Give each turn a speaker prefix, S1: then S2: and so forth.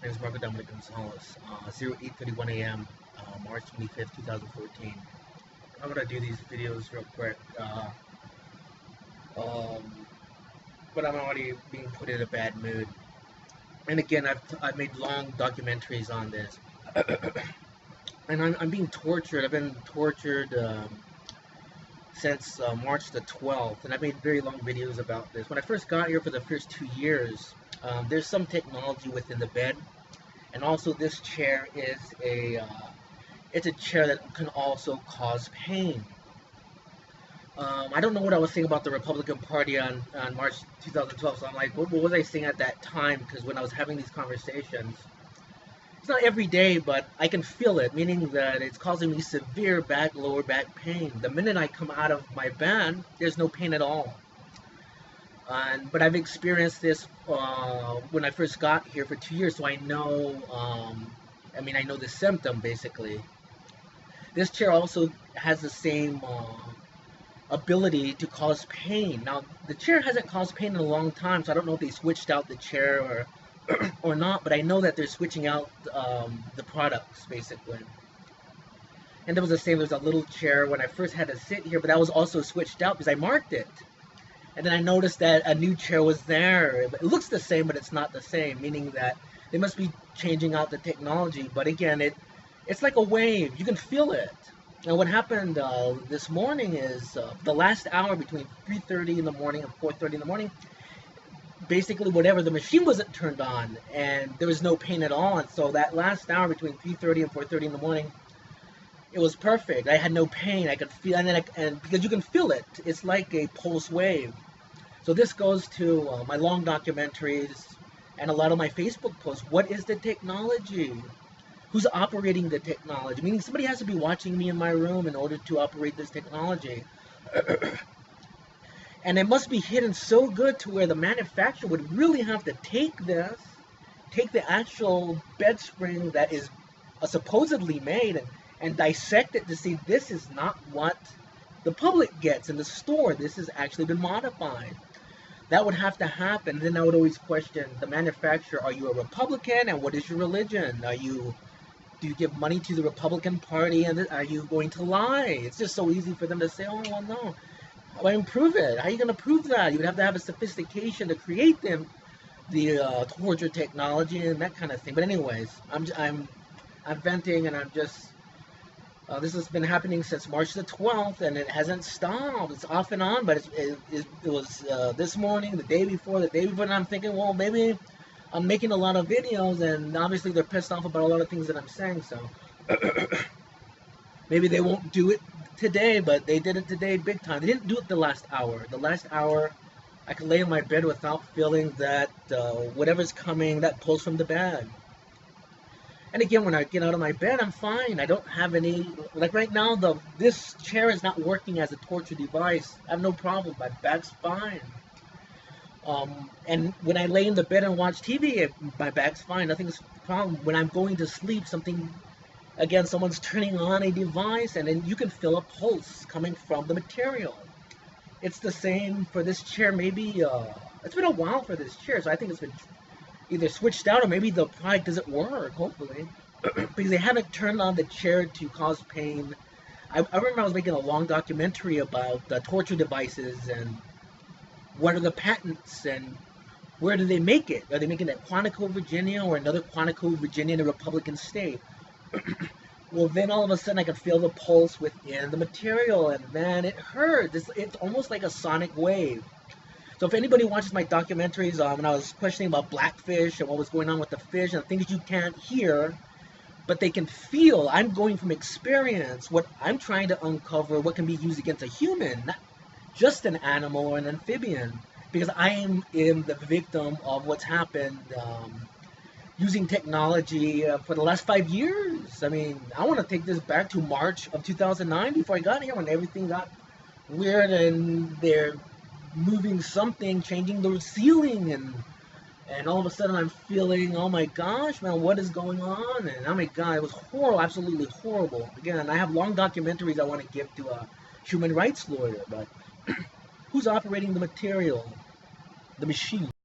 S1: My name is Marco Dominic Gonzalez, 08:31 a.m., March 25th, 2014. I'm gonna do these videos real quick, um, but I'm already being put in a bad mood. And again, I've made long documentaries on this, and I'm being tortured. I've been tortured since March the 12th, and I've made very long videos about this. When I first got here for the first 2 years, there's some technology within the bed, and also this chair is it's a chair that can also cause pain. I don't know what I was saying about the Republican Party on March 2012, so I'm like, what was I saying at that time? Because when I was having these conversations, it's not every day, but I can feel it, meaning that it's causing me severe lower back pain. The minute I come out of my bed, there's no pain at all. But I've experienced this when I first got here for 2 years, so I know, I know the symptom, basically. This chair also has the same ability to cause pain. Now, the chair hasn't caused pain in a long time, so I don't know if they switched out the chair or not, but I know that they're switching out the products, basically. And there was the same, there was a little chair when I first had to sit here, but that was also switched out because I marked it. And then I noticed that a new chair was there. It looks the same, but it's not the same, meaning that they must be changing out the technology. But again, it's like a wave. You can feel it. And what happened this morning is the last hour between 3:30 in the morning and 4:30 in the morning, basically whatever, the machine wasn't turned on and there was no pain at all. And so that last hour between 3:30 and 4:30 in the morning, it was perfect. I had no pain. I could feel, and because you can feel it, it's like a pulse wave. So this goes to my long documentaries and a lot of my Facebook posts. What is the technology? Who's operating the technology? Meaning somebody has to be watching me in my room in order to operate this technology. And it must be hidden so good to where the manufacturer would really have to take the actual bed spring that is supposedly made and dissect it to see this is not what the public gets in the store. This has actually been modified. That would have to happen. Then I would always question the manufacturer. Are you a Republican, and what is your religion? Do you give money to the Republican Party, and are you going to lie? It's just so easy for them to say, oh, well, no. How do I prove it? How are you going to prove that? You would have to have a sophistication to create the torture technology and that kind of thing. But anyways, I'm venting, and I'm just this has been happening since March the 12th, and it hasn't stopped. It's off and on, but it was this morning, the day before, and I'm thinking, well, maybe I'm making a lot of videos, and obviously they're pissed off about a lot of things that I'm saying, so maybe they won't do it today, but they did it today big time. They didn't do it the last hour. The last hour, I could lay in my bed without feeling that whatever's coming, that pulls from the bed. And again, when I get out of my bed, I'm fine. I don't have any, like right now, this chair is not working as a torture device. I have no problem. My back's fine. And when I lay in the bed and watch TV, my back's fine. Nothing's a problem. When I'm going to sleep, someone's turning on a device, and then you can feel a pulse coming from the material. It's the same for this chair. Maybe it's been a while for this chair, so I think it's been either switched out or maybe the product doesn't work, hopefully, because they haven't turned on the chair to cause pain. I remember I was making a long documentary about the torture devices and what are the patents and where do they make it? Are they making it at Quantico, Virginia, or another Quantico, Virginia in a Republican state? Well, then all of a sudden I could feel the pulse within the material, and man, it hurts. It's almost like a sonic wave. So if anybody watches my documentaries, when I was questioning about blackfish and what was going on with the fish and things you can't hear, but they can feel, I'm going from experience, what I'm trying to uncover, what can be used against a human, not just an animal or an amphibian, because I am the victim of what's happened using technology for the last 5 years. I mean, I want to take this back to March of 2009 before I got here, when everything got weird and they're moving something, changing the ceiling, and all of a sudden I'm feeling, oh my gosh, man, what is going on? And oh my god, it was horrible, absolutely horrible. Again, I have long documentaries I want to give to a human rights lawyer, but who's operating the material, the machine?